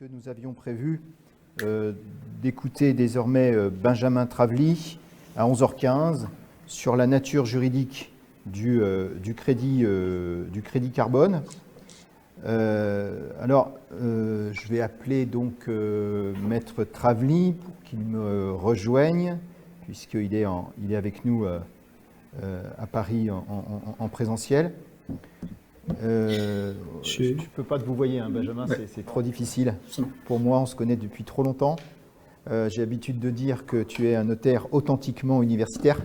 puisque nous avions prévu d'écouter désormais Benjamin Travely à 11h15 sur la nature juridique du crédit carbone. Je vais appeler donc Maître Travely pour qu'il me rejoigne, puisqu'il est avec nous à Paris en présentiel. Je ne peux pas te vous voyez, hein, Benjamin, ouais. C'est trop difficile. Pour moi, on se connaît depuis trop longtemps. J'ai l'habitude de dire que tu es un notaire authentiquement universitaire.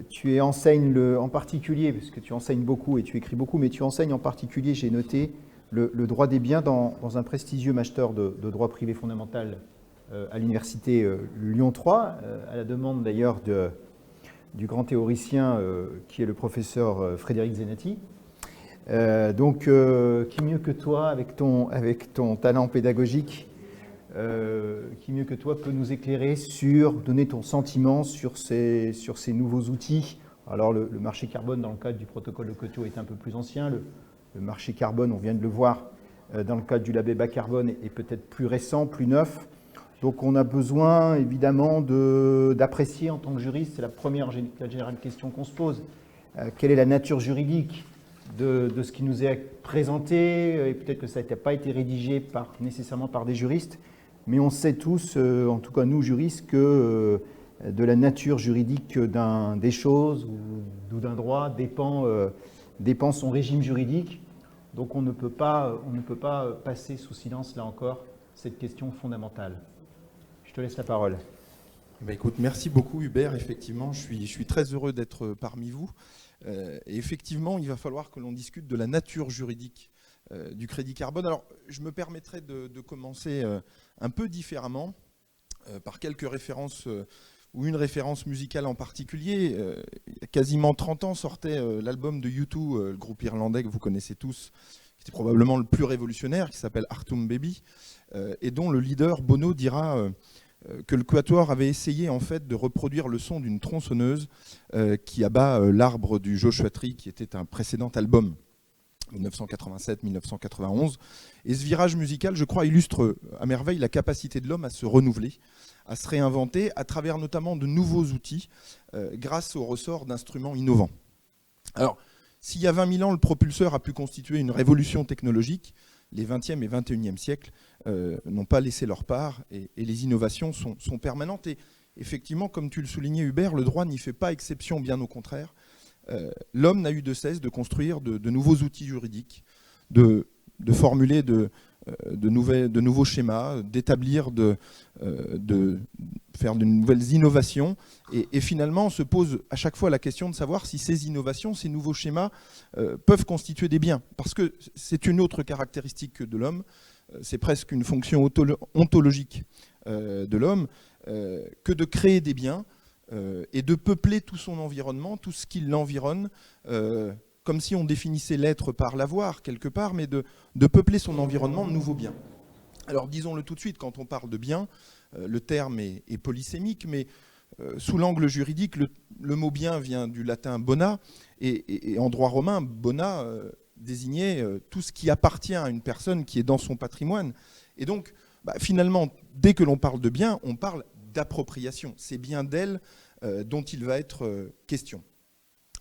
Tu enseignes en particulier, parce que tu enseignes beaucoup et tu écris beaucoup, mais tu enseignes en particulier, j'ai noté, le droit des biens dans un prestigieux master de droit privé fondamental à l'université Lyon 3, à la demande d'ailleurs du grand théoricien qui est le professeur Frédéric Zenati. Qui mieux que toi, avec ton talent pédagogique, qui mieux que toi peut nous éclairer donner ton sentiment sur ces nouveaux outils. Alors le marché carbone dans le cadre du protocole de Kyoto est un peu plus ancien. Le marché carbone, on vient de le voir, dans le cadre du label bas carbone est peut-être plus récent, plus neuf. Donc on a besoin évidemment d'apprécier en tant que juriste, c'est la première générale question qu'on se pose, quelle est la nature juridique de ce qui nous est présenté, et peut-être que ça n'a pas été rédigé nécessairement par des juristes, mais on sait tous, en tout cas nous juristes, que de la nature juridique des choses ou d'un droit dépend son régime juridique. Donc on ne peut pas passer sous silence, là encore, cette question fondamentale. Je te laisse la parole. Écoute, merci beaucoup Hubert. Effectivement, je suis très heureux d'être parmi vous. Et effectivement, il va falloir que l'on discute de la nature juridique du crédit carbone. Alors, je me permettrai de commencer un peu différemment par quelques références ou une référence musicale en particulier. Il y a quasiment 30 ans sortait l'album de U2, le groupe irlandais que vous connaissez tous, qui était probablement le plus révolutionnaire, qui s'appelle Artum Baby, et dont le leader Bono dira que le Quatuor avait essayé en fait de reproduire le son d'une tronçonneuse qui abat l'arbre du Joshua Tree, qui était un précédent album, 1987-1991. Et ce virage musical, je crois, illustre à merveille la capacité de l'homme à se renouveler, à se réinventer, à travers notamment de nouveaux outils, grâce au ressort d'instruments innovants. Alors, s'il y a 20 000 ans, le propulseur a pu constituer une révolution technologique, les 20e et 21e siècles n'ont pas laissé leur part et les innovations sont permanentes. Et effectivement, comme tu le soulignais Hubert, le droit n'y fait pas exception, bien au contraire. L'homme n'a eu de cesse de construire de nouveaux outils juridiques, de formuler de nouveaux schémas, d'établir, de faire de nouvelles innovations. Et finalement, on se pose à chaque fois la question de savoir si ces innovations, ces nouveaux schémas peuvent constituer des biens. Parce que c'est une autre caractéristique de l'homme, c'est presque une fonction ontologique de l'homme, que de créer des biens et de peupler tout son environnement, tout ce qui l'environne, comme si on définissait l'être par l'avoir quelque part, mais de peupler son environnement de nouveaux biens. Alors disons-le tout de suite, quand on parle de biens, le terme est polysémique, mais sous l'angle juridique, le mot bien vient du latin bona, et en droit romain, bona désignait tout ce qui appartient à une personne qui est dans son patrimoine. Et donc, finalement, dès que l'on parle de bien, on parle d'appropriation. C'est bien d'elle dont il va être question.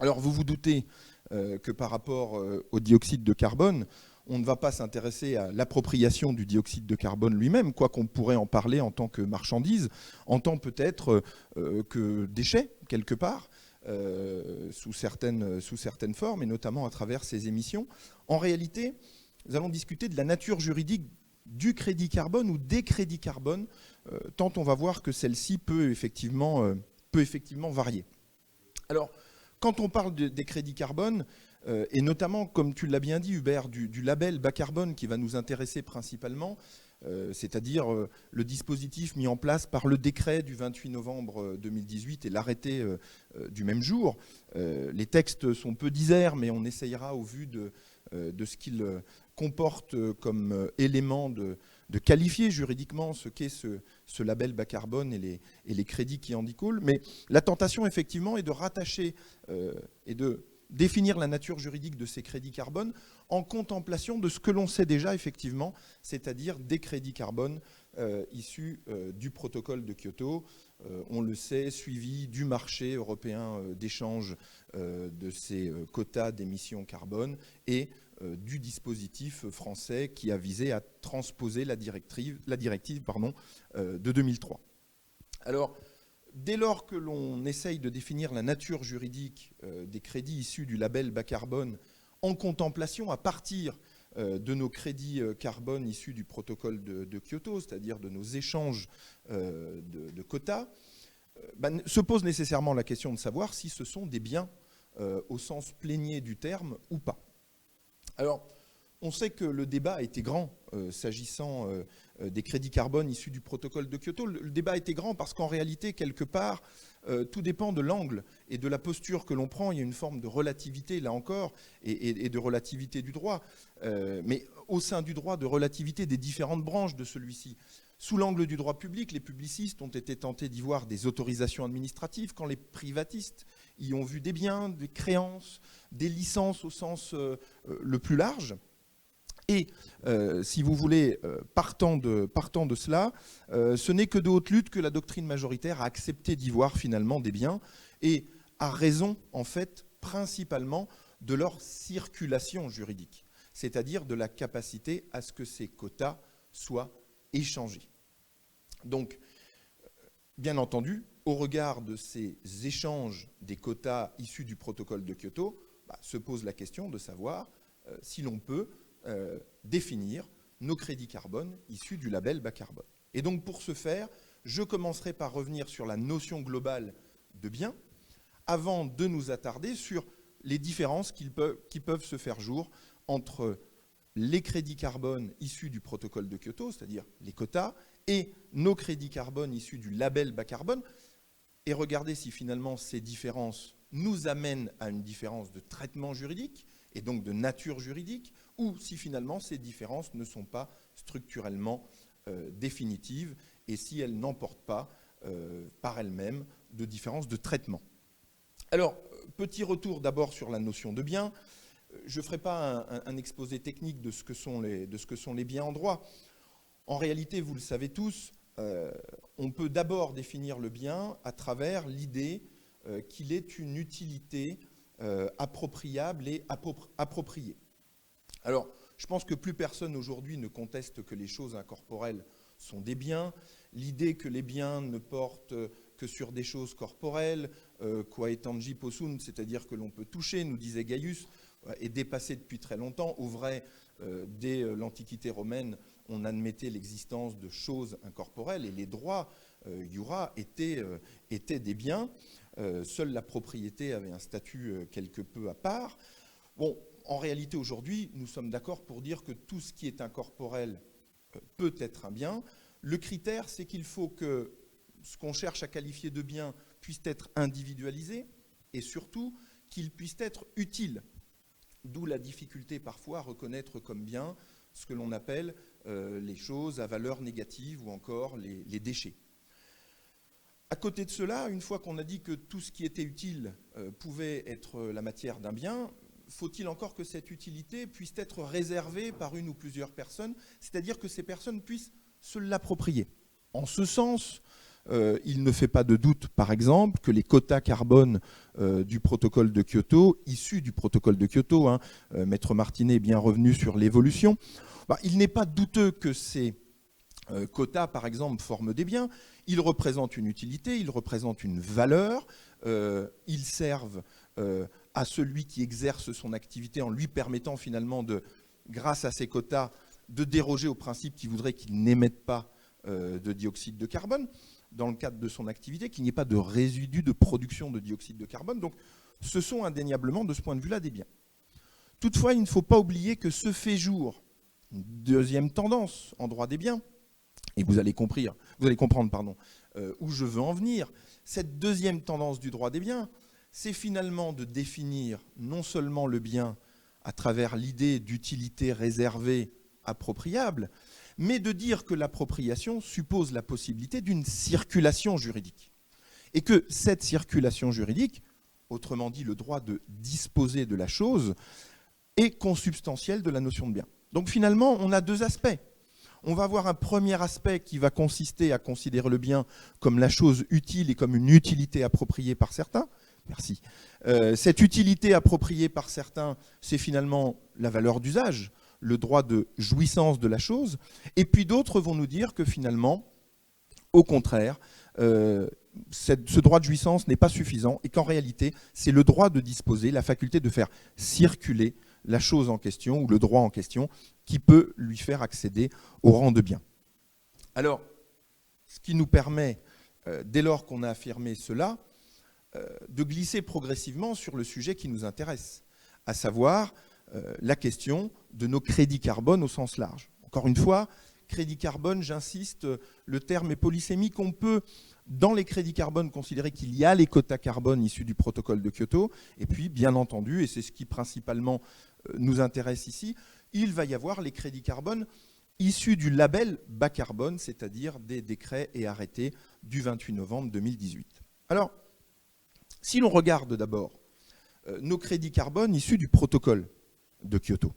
Alors vous vous doutez que par rapport au dioxyde de carbone, on ne va pas s'intéresser à l'appropriation du dioxyde de carbone lui-même, quoi qu'on pourrait en parler en tant que marchandise, en tant peut-être que déchet, quelque part, sous certaines formes, et notamment à travers ces émissions. En réalité, nous allons discuter de la nature juridique du crédit carbone ou des crédits carbone, tant on va voir que celle-ci peut effectivement varier. Alors, quand on parle des crédits carbone, et notamment, comme tu l'as bien dit Hubert, du label bas carbone qui va nous intéresser principalement, c'est-à-dire le dispositif mis en place par le décret du 28 novembre 2018 et l'arrêté du même jour. Les textes sont peu diserts, mais on essayera au vu de ce qu'ils comportent comme élément de qualifier juridiquement ce qu'est ce label bas carbone et les crédits qui en découlent. Mais la tentation, effectivement, est de rattacher et de définir la nature juridique de ces crédits carbone en contemplation de ce que l'on sait déjà effectivement, c'est-à-dire des crédits carbone issus du protocole de Kyoto. On le sait, suivi du marché européen d'échange de ces quotas d'émissions carbone et du dispositif français qui a visé à transposer la directive de 2003. Alors, dès lors que l'on essaye de définir la nature juridique des crédits issus du label bas carbone en contemplation à partir de nos crédits carbone issus du protocole de Kyoto, c'est-à-dire de nos échanges de quotas, se pose nécessairement la question de savoir si ce sont des biens au sens plénier du terme ou pas. Alors, on sait que le débat a été grand s'agissant des crédits carbone issus du protocole de Kyoto. Le débat a été grand parce qu'en réalité, quelque part, tout dépend de l'angle et de la posture que l'on prend. Il y a une forme de relativité, là encore, et de relativité du droit, mais au sein du droit, de relativité des différentes branches de celui-ci. Sous l'angle du droit public, les publicistes ont été tentés d'y voir des autorisations administratives, quand les privatistes y ont vu des biens, des créances, des licences au sens le plus large. Et, si vous voulez, partant de cela, ce n'est que de haute lutte que la doctrine majoritaire a accepté d'y voir finalement des biens, et a raison, en fait, principalement de leur circulation juridique, c'est-à-dire de la capacité à ce que ces quotas soient échangés. Donc, bien entendu, au regard de ces échanges des quotas issus du protocole de Kyoto, se pose la question de savoir si l'on peut définir nos crédits carbone issus du label bas carbone. Et donc pour ce faire, je commencerai par revenir sur la notion globale de bien, avant de nous attarder sur les différences qui peuvent se faire jour entre les crédits carbone issus du protocole de Kyoto, c'est-à-dire les quotas, et nos crédits carbone issus du label bas carbone, et regarder si finalement ces différences nous amènent à une différence de traitement juridique, et donc de nature juridique, ou si finalement ces différences ne sont pas structurellement définitives, et si elles n'emportent pas par elles-mêmes de différences de traitement. Alors, petit retour d'abord sur la notion de bien. Je ne ferai pas un exposé technique de ce que sont les biens en droit. En réalité, vous le savez tous, on peut d'abord définir le bien à travers l'idée qu'il est une utilité appropriable et appropriée. Alors, je pense que plus personne aujourd'hui ne conteste que les choses incorporelles sont des biens. L'idée que les biens ne portent que sur des choses corporelles, quae tangi possunt, c'est-à-dire que l'on peut toucher, nous disait Gaius, est dépassée depuis très longtemps. Au vrai, dès l'Antiquité romaine, on admettait l'existence de choses incorporelles et les droits, iura, étaient des biens. Seule la propriété avait un statut quelque peu à part. Bon, en réalité, aujourd'hui, nous sommes d'accord pour dire que tout ce qui est incorporel peut être un bien. Le critère, c'est qu'il faut que ce qu'on cherche à qualifier de bien puisse être individualisé et surtout qu'il puisse être utile. D'où la difficulté parfois à reconnaître comme bien ce que l'on appelle les choses à valeur négative ou encore les déchets. À côté de cela, une fois qu'on a dit que tout ce qui était utile pouvait être la matière d'un bien, faut-il encore que cette utilité puisse être réservée par une ou plusieurs personnes, c'est-à-dire que ces personnes puissent se l'approprier. En ce sens, il ne fait pas de doute, par exemple, que les quotas carbone du protocole de Kyoto, issus du protocole de Kyoto, Maître Martinet est bien revenu sur l'évolution, il n'est pas douteux que ces quotas, par exemple, forment des biens. Ils représentent une utilité, ils représentent une valeur, ils servent à celui qui exerce son activité en lui permettant finalement, grâce à ces quotas, de déroger au principe qui voudrait qu'il n'émette pas de dioxyde de carbone dans le cadre de son activité, qu'il n'y ait pas de résidus de production de dioxyde de carbone. Donc ce sont indéniablement, de ce point de vue-là, des biens. Toutefois, il ne faut pas oublier que se fait jour une deuxième tendance en droit des biens, et vous allez comprendre où je veux en venir. Cette deuxième tendance du droit des biens, c'est finalement de définir non seulement le bien à travers l'idée d'utilité réservée, appropriable, mais de dire que l'appropriation suppose la possibilité d'une circulation juridique. Et que cette circulation juridique, autrement dit le droit de disposer de la chose, et consubstantielle de la notion de bien. Donc finalement, on a deux aspects. On va avoir un premier aspect qui va consister à considérer le bien comme la chose utile et comme une utilité appropriée par certains. Merci. Cette utilité appropriée par certains, c'est finalement la valeur d'usage, le droit de jouissance de la chose. Et puis d'autres vont nous dire que finalement, au contraire, ce droit de jouissance n'est pas suffisant et qu'en réalité, c'est le droit de disposer, la faculté de faire circuler la chose en question ou le droit en question qui peut lui faire accéder au rang de bien. Alors, ce qui nous permet, dès lors qu'on a affirmé cela, de glisser progressivement sur le sujet qui nous intéresse, à savoir la question de nos crédits carbone au sens large. Encore une fois, crédit carbone, j'insiste, le terme est polysémique. On peut, dans les crédits carbone, considérer qu'il y a les quotas carbone issus du protocole de Kyoto, et puis, bien entendu, et c'est ce qui principalement nous intéresse ici, il va y avoir les crédits carbone issus du label bas carbone, c'est-à-dire des décrets et arrêtés du 28 novembre 2018. Alors, si l'on regarde d'abord nos crédits carbone issus du protocole de Kyoto,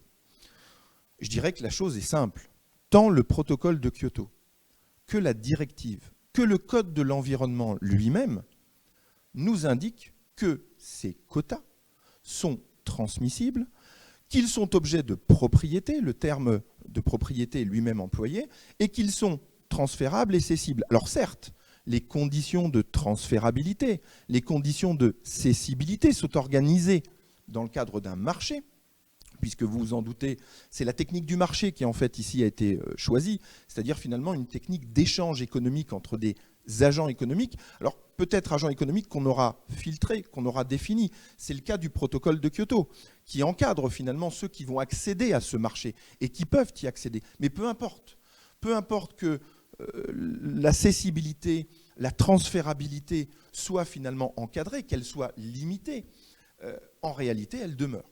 je dirais que la chose est simple. Tant le protocole de Kyoto que la directive, que le code de l'environnement lui-même nous indiquent que ces quotas sont transmissibles, qu'ils sont objets de propriété, le terme de propriété est lui-même employé, et qu'ils sont transférables et cessibles. Alors certes, les conditions de transférabilité, les conditions de cessibilité sont organisées dans le cadre d'un marché, puisque vous vous en doutez, c'est la technique du marché qui en fait ici a été choisie, c'est-à-dire finalement une technique d'échange économique entre des agents économiques. Alors peut-être agents économiques qu'on aura filtrés, qu'on aura définis. C'est le cas du protocole de Kyoto, qui encadre finalement ceux qui vont accéder à ce marché et qui peuvent y accéder. Mais peu importe que la cessibilité, la transférabilité soit finalement encadrée, qu'elle soit limitée, en réalité elle demeure.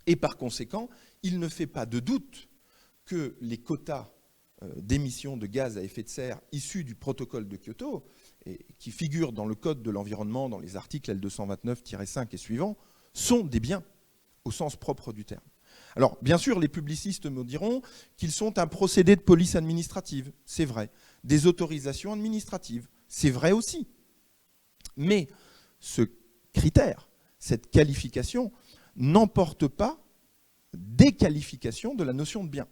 Et par conséquent, il ne fait pas de doute que les quotas d'émissions de gaz à effet de serre issus du protocole de Kyoto, et qui figurent dans le Code de l'environnement, dans les articles L229-5 et suivants, sont des biens au sens propre du terme. Alors, bien sûr, les publicistes me diront qu'ils sont un procédé de police administrative, c'est vrai. Des autorisations administratives, c'est vrai aussi. Mais ce critère, cette qualification, n'emporte pas déqualification de la notion de bien.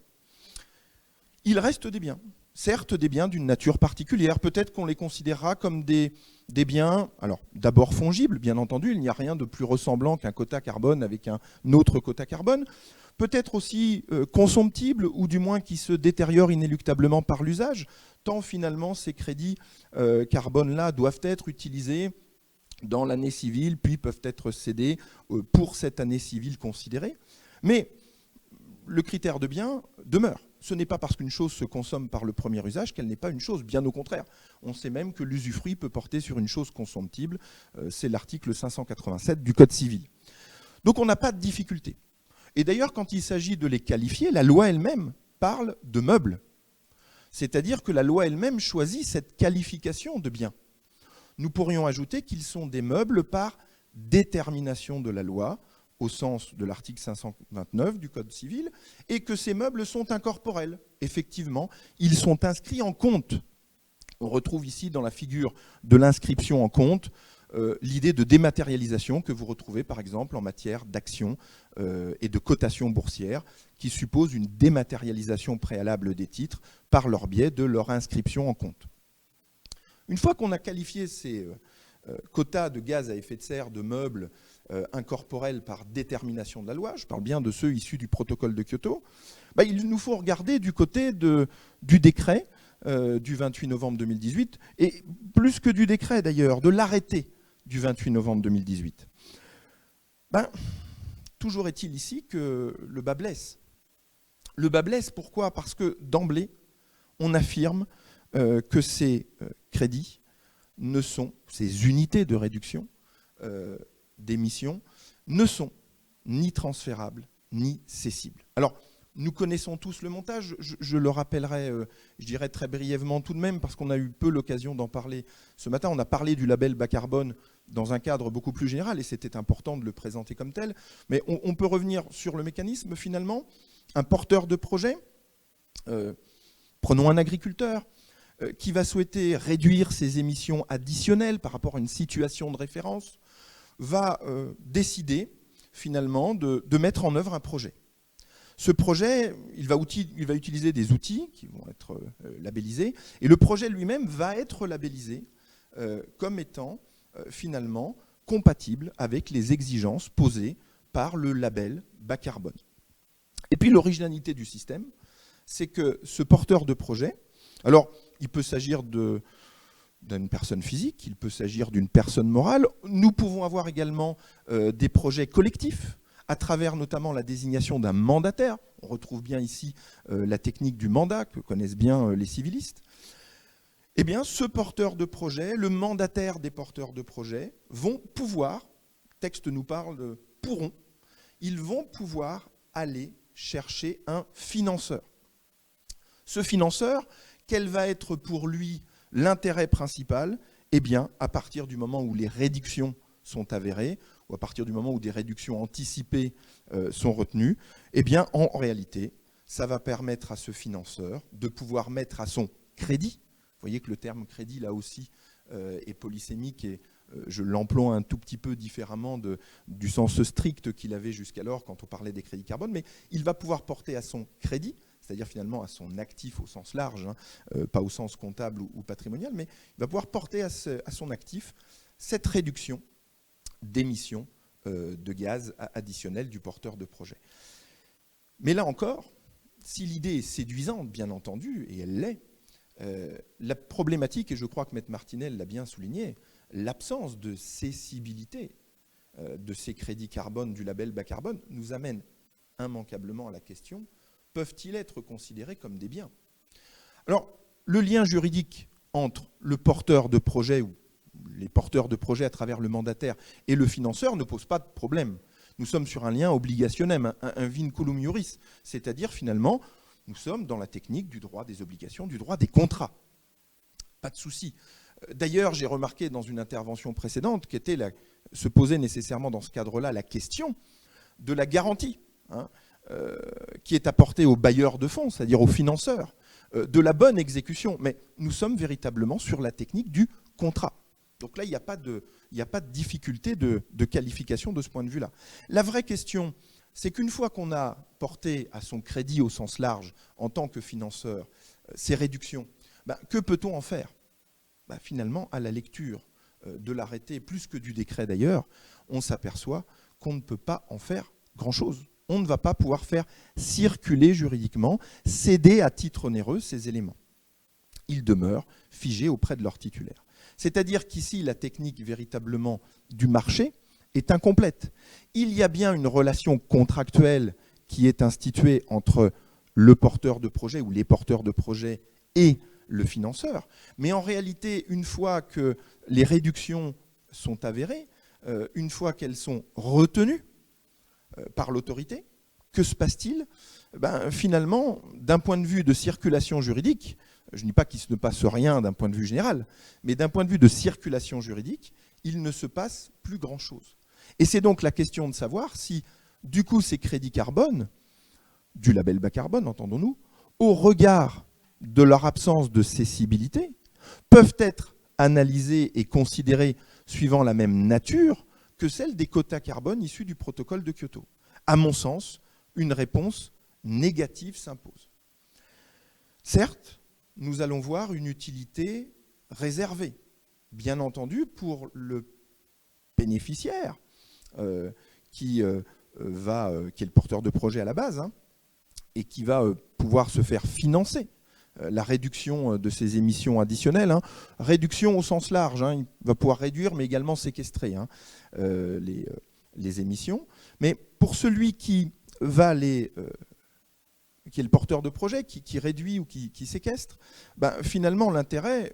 Il reste des biens, certes des biens d'une nature particulière, peut-être qu'on les considérera comme des biens, alors d'abord fongibles, bien entendu, il n'y a rien de plus ressemblant qu'un quota carbone avec un autre quota carbone, peut-être aussi consomptibles, ou du moins qui se détériorent inéluctablement par l'usage, tant finalement ces crédits carbone-là doivent être utilisés dans l'année civile, puis peuvent être cédés pour cette année civile considérée. Mais le critère de bien demeure. Ce n'est pas parce qu'une chose se consomme par le premier usage qu'elle n'est pas une chose, bien au contraire. On sait même que l'usufruit peut porter sur une chose consomptible, c'est l'article 587 du Code civil. Donc on n'a pas de difficulté. Et d'ailleurs, quand il s'agit de les qualifier, la loi elle-même parle de meubles. C'est-à-dire que la loi elle-même choisit cette qualification de bien. Nous pourrions ajouter qu'ils sont des meubles par détermination de la loi, au sens de l'article 529 du Code civil, et que ces meubles sont incorporels. Effectivement, ils sont inscrits en compte. On retrouve ici dans la figure de l'inscription en compte l'idée de dématérialisation que vous retrouvez par exemple en matière d'actions et de cotation boursière, qui suppose une dématérialisation préalable des titres par leur biais de leur inscription en compte. Une fois qu'on a qualifié ces quotas de gaz à effet de serre de meubles incorporels par détermination de la loi, je parle bien de ceux issus du protocole de Kyoto, il nous faut regarder du côté du décret du 28 novembre 2018, et plus que du décret d'ailleurs, de l'arrêté du 28 novembre 2018. Toujours est-il ici que le bât blesse. Le bât blesse, pourquoi ? Parce que d'emblée, on affirme que ces crédits ne sont, ces unités de réduction d'émissions, ne sont ni transférables, ni cessibles. Alors, nous connaissons tous le montage, je le rappellerai, je dirais très brièvement tout de même, parce qu'on a eu peu l'occasion d'en parler ce matin. On a parlé du label bas carbone dans un cadre beaucoup plus général, et c'était important de le présenter comme tel, mais on peut revenir sur le mécanisme finalement. Un porteur de projet, prenons un agriculteur, qui va souhaiter réduire ses émissions additionnelles par rapport à une situation de référence, va décider finalement de mettre en œuvre un projet. Ce projet, il va utiliser des outils qui vont être labellisés, et le projet lui-même va être labellisé comme étant finalement compatible avec les exigences posées par le label bas carbone. Et puis l'originalité du système, c'est que ce porteur de projet, alors il peut s'agir d'une personne physique, il peut s'agir d'une personne morale, nous pouvons avoir également des projets collectifs, à travers notamment la désignation d'un mandataire. On retrouve bien ici la technique du mandat que connaissent bien les civilistes. Eh bien, ce porteur de projet, le mandataire des porteurs de projet, vont pouvoir, le texte nous parle de pourront, ils vont pouvoir aller chercher un financeur. Ce financeur, quel va être pour lui l'intérêt principal? Eh bien, à partir du moment où les réductions sont avérées, ou à partir du moment où des réductions anticipées sont retenues, eh bien, en réalité, ça va permettre à ce financeur de pouvoir mettre à son crédit. Vous voyez que le terme crédit, là aussi, est polysémique et je l'emploie un tout petit peu différemment du sens strict qu'il avait jusqu'alors quand on parlait des crédits carbone, mais il va pouvoir porter à son crédit, c'est-à-dire finalement à son actif au sens large, hein, pas au sens comptable ou patrimonial, mais il va pouvoir porter à son actif cette réduction d'émissions de gaz additionnels du porteur de projet. Mais là encore, si l'idée est séduisante, bien entendu, et elle l'est, la problématique, et je crois que M. Martinel l'a bien souligné, l'absence de cessibilité de ces crédits carbone du label bas carbone nous amène immanquablement à la question, peuvent-ils être considérés comme des biens? Alors, le lien juridique entre le porteur de projet ou les porteurs de projet à travers le mandataire et le financeur ne pose pas de problème. Nous sommes sur un lien obligationnel, un vinculum iuris, c'est-à-dire finalement, nous sommes dans la technique du droit des obligations, du droit des contrats. Pas de souci. D'ailleurs, j'ai remarqué dans une intervention précédente se posait nécessairement dans ce cadre-là la question de la garantie, hein, qui est apportée aux bailleurs de fonds, c'est-à-dire aux financeurs, de la bonne exécution. Mais nous sommes véritablement sur la technique du contrat. Donc là, il n'y a pas de difficulté de qualification de ce point de vue-là. La vraie question, c'est qu'une fois qu'on a porté à son crédit au sens large, en tant que financeur, ces réductions, que peut-on en faire? Finalement, à la lecture de l'arrêté, plus que du décret d'ailleurs, on s'aperçoit qu'on ne peut pas en faire grand-chose. On ne va pas pouvoir faire circuler juridiquement, céder à titre onéreux ces éléments. Ils demeurent figés auprès de leur titulaire. C'est-à-dire qu'ici, la technique véritablement du marché est incomplète. Il y a bien une relation contractuelle qui est instituée entre le porteur de projet ou les porteurs de projet et le financeur. Mais en réalité, une fois que les réductions sont avérées, une fois qu'elles sont retenues par l'autorité, que se passe-t-il? Finalement, d'un point de vue de circulation juridique, je ne dis pas qu'il ne se passe rien d'un point de vue général, mais d'un point de vue de circulation juridique, il ne se passe plus grand-chose. Et c'est donc la question de savoir si, du coup, ces crédits carbone, du label bas carbone, entendons-nous, au regard de leur absence de cessibilité, peuvent être analysés et considérés suivant la même nature que celle des quotas carbone issus du protocole de Kyoto. À mon sens, une réponse négative s'impose. Certes, nous allons voir une utilité réservée, bien entendu, pour le bénéficiaire, qui est le porteur de projet à la base, hein, et qui va pouvoir se faire financer la réduction de ces émissions additionnelles. Hein. Réduction au sens large, hein, il va pouvoir réduire, mais également séquestrer les émissions. Mais pour celui qui va qui est le porteur de projet, qui réduit ou qui séquestre, finalement, l'intérêt,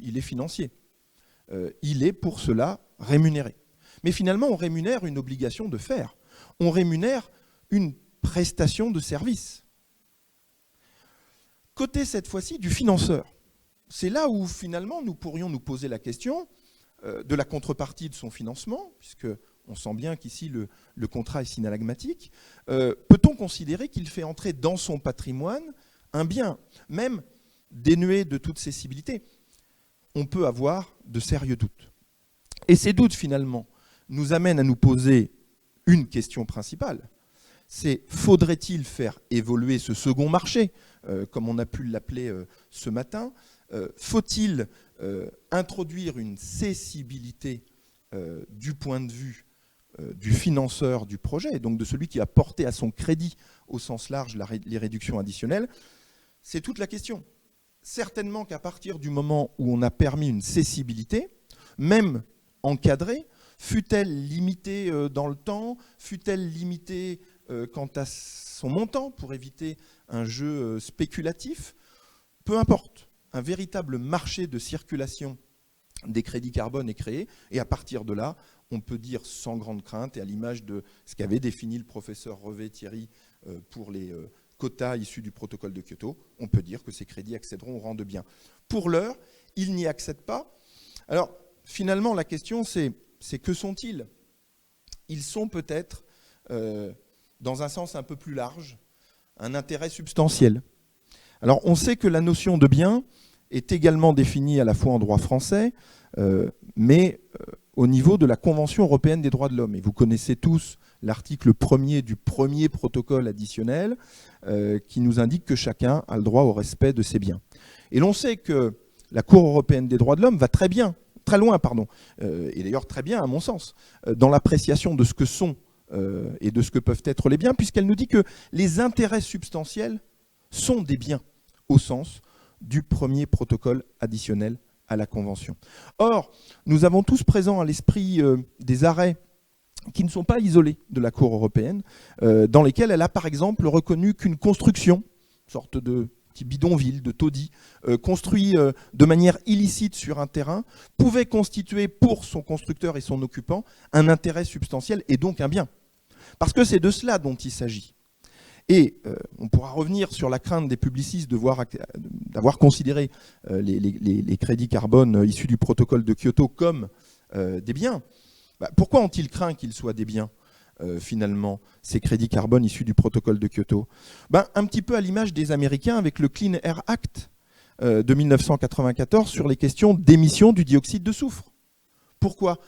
il est financier. Il est pour cela rémunéré. Mais finalement, on rémunère une obligation de faire. On rémunère une prestation de service. Côté, cette fois-ci, du financeur. C'est là où, finalement, nous pourrions nous poser la question, de la contrepartie de son financement, puisque on sent bien qu'ici le contrat est synalagmatique, peut-on considérer qu'il fait entrer dans son patrimoine un bien, même dénué de toute cessibilité? On peut avoir de sérieux doutes. Et ces doutes, finalement, nous amènent à nous poser une question principale. C'est faudrait-il faire évoluer ce second marché, comme on a pu l'appeler ce matin? Faut-il introduire une cessibilité du point de vue du financeur du projet, et donc de celui qui a porté à son crédit au sens large les réductions additionnelles? C'est toute la question. Certainement qu'à partir du moment où on a permis une cessibilité, même encadrée, fut-elle limitée dans le temps, fut-elle limitée quant à son montant pour éviter un jeu spéculatif, peu importe. Un véritable marché de circulation des crédits carbone est créé, et à partir de là, on peut dire sans grande crainte, et à l'image de ce qu'avait défini le professeur Revet-Thierry pour les quotas issus du protocole de Kyoto, on peut dire que ces crédits accéderont au rang de biens. Pour l'heure, ils n'y accèdent pas. Alors, finalement, la question, c'est que sont-ils? Ils sont peut-être, dans un sens un peu plus large, un intérêt substantiel. Alors, on sait que la notion de bien est également définie à la fois en droit français, mais au niveau de la Convention européenne des droits de l'homme. Et vous connaissez tous l'article 1er du premier protocole additionnel qui nous indique que chacun a le droit au respect de ses biens. Et l'on sait que la Cour européenne des droits de l'homme va très loin, et d'ailleurs très bien à mon sens, dans l'appréciation de ce que sont et de ce que peuvent être les biens, puisqu'elle nous dit que les intérêts substantiels sont des biens au sens du premier protocole additionnel à la Convention. Or, nous avons tous présent à l'esprit des arrêts qui ne sont pas isolés de la Cour européenne, dans lesquels elle a par exemple reconnu qu'une construction, une sorte de petit bidonville, de taudis, construit de manière illicite sur un terrain, pouvait constituer pour son constructeur et son occupant un intérêt substantiel et donc un bien. Parce que c'est de cela dont il s'agit. Et on pourra revenir sur la crainte des publicistes d'avoir considéré les crédits carbone issus du protocole de Kyoto comme des biens. Pourquoi ont-ils craint qu'ils soient des biens, finalement, ces crédits carbone issus du protocole de Kyoto? Un petit peu à l'image des Américains avec le Clean Air Act de 1994 sur les questions d'émission du dioxyde de soufre. Pourquoi?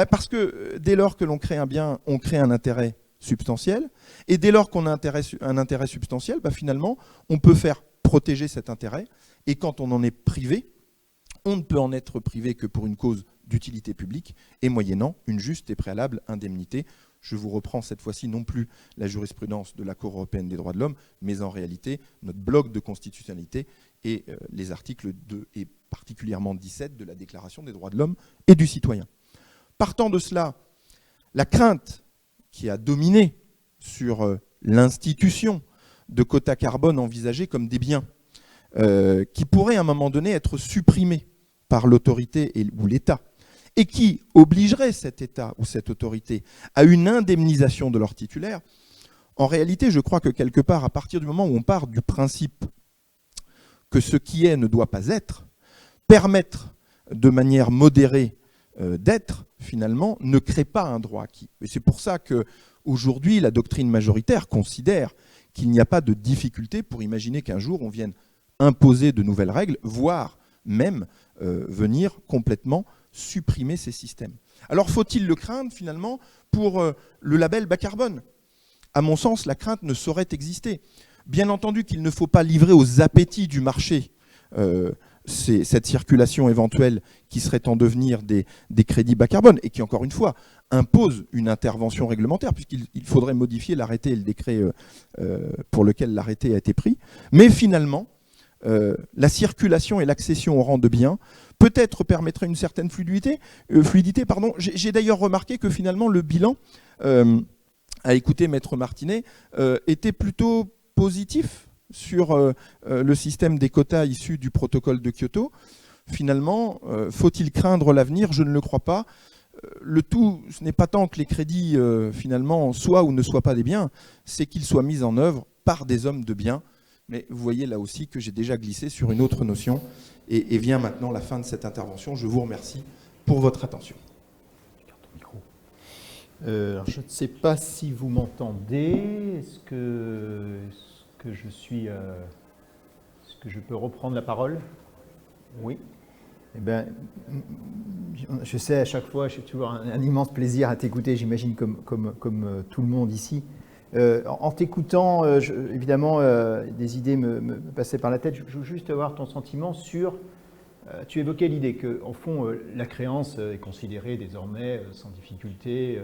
Parce que dès lors que l'on crée un bien, on crée un intérêt substantiel, et dès lors qu'on a un intérêt substantiel, finalement, on peut faire protéger cet intérêt, et quand on en est privé, on ne peut en être privé que pour une cause d'utilité publique, et moyennant une juste et préalable indemnité. Je vous reprends cette fois-ci non plus la jurisprudence de la Cour européenne des droits de l'homme, mais en réalité notre bloc de constitutionnalité et les articles 2 et particulièrement 17 de la Déclaration des droits de l'homme et du citoyen. Partant de cela, la crainte qui a dominé sur l'institution de quotas carbone envisagés comme des biens, qui pourraient à un moment donné être supprimés par l'autorité ou l'État, et qui obligerait cet État ou cette autorité à une indemnisation de leur titulaire, en réalité, je crois que quelque part, à partir du moment où on part du principe que ce qui est ne doit pas être, permettre de manière modérée d'être, finalement, ne crée pas un droit acquis. Et c'est pour ça qu'aujourd'hui, la doctrine majoritaire considère qu'il n'y a pas de difficulté pour imaginer qu'un jour, on vienne imposer de nouvelles règles, voire même venir complètement supprimer ces systèmes. Alors, faut-il le craindre, finalement, pour le label bas carbone? À mon sens, la crainte ne saurait exister. Bien entendu qu'il ne faut pas livrer aux appétits du marché cette circulation éventuelle qui serait en devenir des crédits bas carbone et qui, encore une fois, impose une intervention réglementaire puisqu'il faudrait modifier l'arrêté et le décret pour lequel l'arrêté a été pris. Mais finalement, la circulation et l'accession au rang de biens peut-être permettrait une certaine fluidité. J'ai d'ailleurs remarqué que finalement le bilan, à écouter Maître Martinet, était plutôt positif sur le système des quotas issus du protocole de Kyoto. Finalement, faut-il craindre l'avenir? Je ne le crois pas. Le tout, ce n'est pas tant que les crédits, finalement, soient ou ne soient pas des biens, c'est qu'ils soient mis en œuvre par des hommes de bien. Mais vous voyez là aussi que j'ai déjà glissé sur une autre notion et vient maintenant la fin de cette intervention. Je vous remercie pour votre attention. Alors, je ne sais pas si vous m'entendez. Est-ce que je peux reprendre la parole? Oui. Eh bien, je sais, à chaque fois, j'ai toujours un immense plaisir à t'écouter, j'imagine, comme tout le monde ici. En t'écoutant, évidemment, des idées me passaient par la tête. Je veux juste avoir ton sentiment sur... tu évoquais l'idée qu'en fond, la créance est considérée désormais sans difficulté,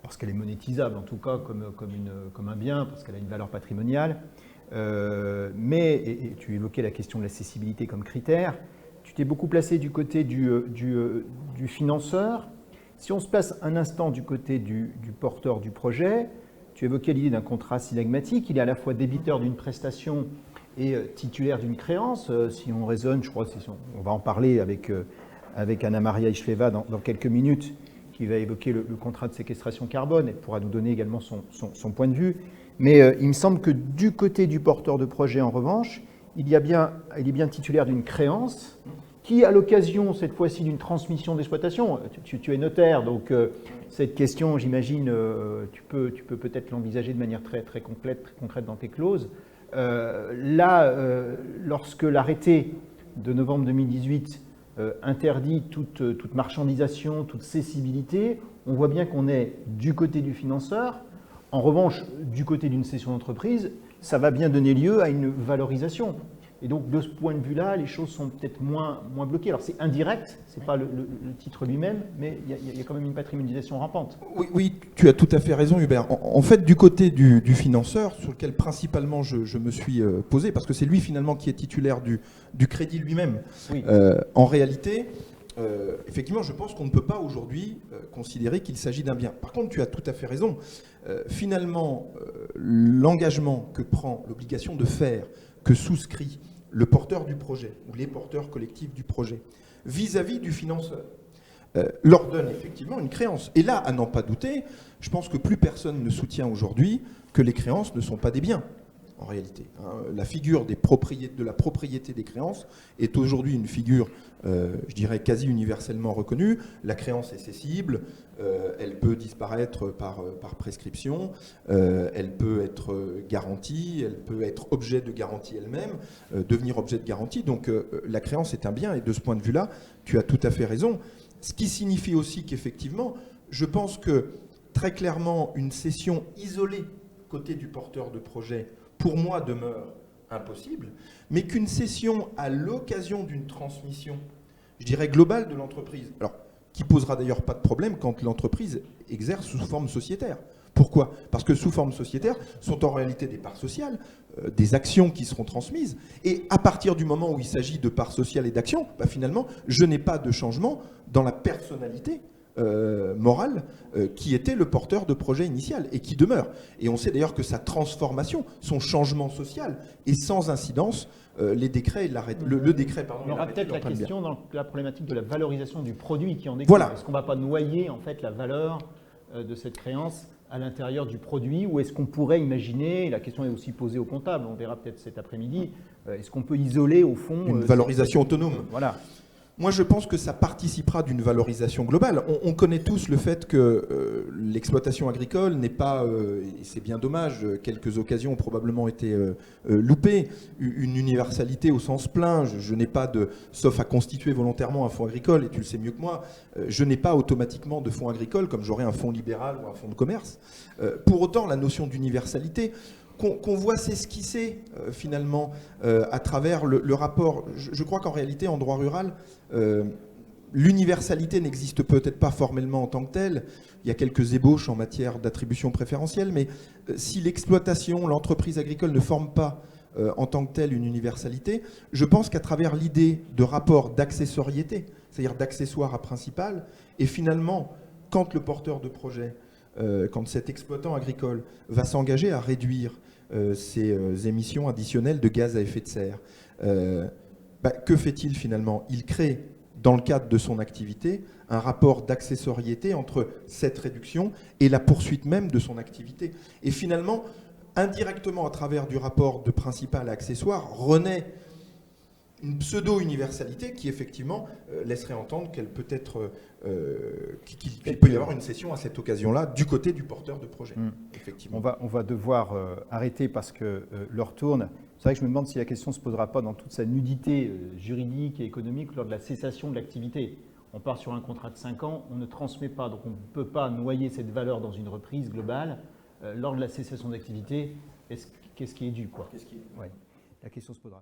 parce qu'elle est monétisable, en tout cas, comme un bien, parce qu'elle a une valeur patrimoniale. Et tu évoquais la question de l'accessibilité comme critère. Tu t'es beaucoup placé du côté du financeur. Si on se place un instant du côté du porteur du projet, tu évoquais l'idée d'un contrat synagmatique. Il est à la fois débiteur d'une prestation et titulaire d'une créance. Si on raisonne, je crois on va en parler avec Anna-Maria Icheva dans quelques minutes, qui va évoquer le contrat de séquestration carbone et pourra nous donner également son point de vue. Mais il me semble que du côté du porteur de projet, en revanche, il est bien titulaire d'une créance qui, à l'occasion, cette fois-ci, d'une transmission d'exploitation, tu es notaire, donc cette question, j'imagine, tu peux peut-être l'envisager de manière très, très concrète dans tes clauses. Lorsque l'arrêté de novembre 2018 interdit toute marchandisation, toute cessibilité, on voit bien qu'on est du côté du financeur. En revanche, du côté d'une cession d'entreprise, ça va bien donner lieu à une valorisation. Et donc, de ce point de vue-là, les choses sont peut-être moins bloquées. Alors, c'est indirect, ce n'est pas le titre lui-même, mais il y a quand même une patrimonialisation rampante. Oui, tu as tout à fait raison, Hubert. En fait, du côté du financeur, sur lequel principalement je me suis posé, parce que c'est lui finalement qui est titulaire du crédit lui-même, oui. En réalité, effectivement, je pense qu'on ne peut pas aujourd'hui considérer qu'il s'agit d'un bien. Par contre, tu as tout à fait raison. Finalement, l'engagement que prend, l'obligation de faire, que souscrit le porteur du projet ou les porteurs collectifs du projet vis-à-vis du financeur leur donne effectivement une créance. Et là, à n'en pas douter, je pense que plus personne ne soutient aujourd'hui que les créances ne sont pas des biens, en réalité. La figure de la propriété des créances est aujourd'hui une figure, je dirais, quasi universellement reconnue. La créance est cessible, elle peut disparaître par prescription, elle peut être garantie, elle peut être objet de garantie elle-même, devenir objet de garantie. Donc la créance est un bien, et de ce point de vue-là, tu as tout à fait raison. Ce qui signifie aussi qu'effectivement, je pense que très clairement, une cession isolée côté du porteur de projet, pour moi, demeure impossible, mais qu'une cession à l'occasion d'une transmission, je dirais, globale de l'entreprise, alors qui posera d'ailleurs pas de problème quand l'entreprise exerce sous forme sociétaire. Pourquoi ? Parce que sous forme sociétaire sont en réalité des parts sociales, des actions qui seront transmises, et à partir du moment où il s'agit de parts sociales et d'actions, finalement, je n'ai pas de changement dans la personnalité morale qui était le porteur de projet initial et qui demeure. Et on sait d'ailleurs que sa transformation, son changement social est sans incidence. Les décrets, le décret, pardon. Il y aura peut-être la question dans la problématique de la valorisation du produit qui en découle. Voilà. Est-ce qu'on ne va pas noyer en fait la valeur de cette créance à l'intérieur du produit, ou est-ce qu'on pourrait imaginer, et la question est aussi posée au comptable, on verra peut-être cet après-midi, est-ce qu'on peut isoler au fond une valorisation autonome. Voilà. Moi, je pense que ça participera d'une valorisation globale. On connaît tous le fait que l'exploitation agricole n'est pas, et c'est bien dommage, quelques occasions ont probablement été loupées, une universalité au sens plein. Je n'ai pas sauf à constituer volontairement un fonds agricole, et tu le sais mieux que moi, je n'ai pas automatiquement de fonds agricole comme j'aurais un fonds libéral ou un fonds de commerce. Pour autant, la notion d'universalité, qu'on voit s'esquisser finalement à travers le rapport. Je crois qu'en réalité, en droit rural, l'universalité n'existe peut-être pas formellement en tant que telle. Il y a quelques ébauches en matière d'attribution préférentielle, mais si l'exploitation, l'entreprise agricole ne forme pas en tant que telle une universalité, je pense qu'à travers l'idée de rapport d'accessoriété, c'est-à-dire d'accessoire à principal, et finalement, quand le porteur de projet, quand cet exploitant agricole va s'engager à réduire ses émissions additionnelles de gaz à effet de serre, que fait-il finalement ? Il crée, dans le cadre de son activité, un rapport d'accessoriété entre cette réduction et la poursuite même de son activité. Et finalement, indirectement, à travers du rapport de principal à accessoire, renaît une pseudo-universalité qui effectivement laisserait entendre qu'elle peut être, qu'il peut y avoir une cession à cette occasion-là du côté du porteur de projet. Effectivement. On va devoir arrêter parce que l'heure tourne. C'est vrai que je me demande si la question ne se posera pas dans toute sa nudité juridique et économique lors de la cessation de l'activité. On part sur un contrat de 5 ans, on ne transmet pas, donc on ne peut pas noyer cette valeur dans une reprise globale. Lors de la cessation d'activité, qu'est-ce qui est dû, quoi. Ouais, la question se posera.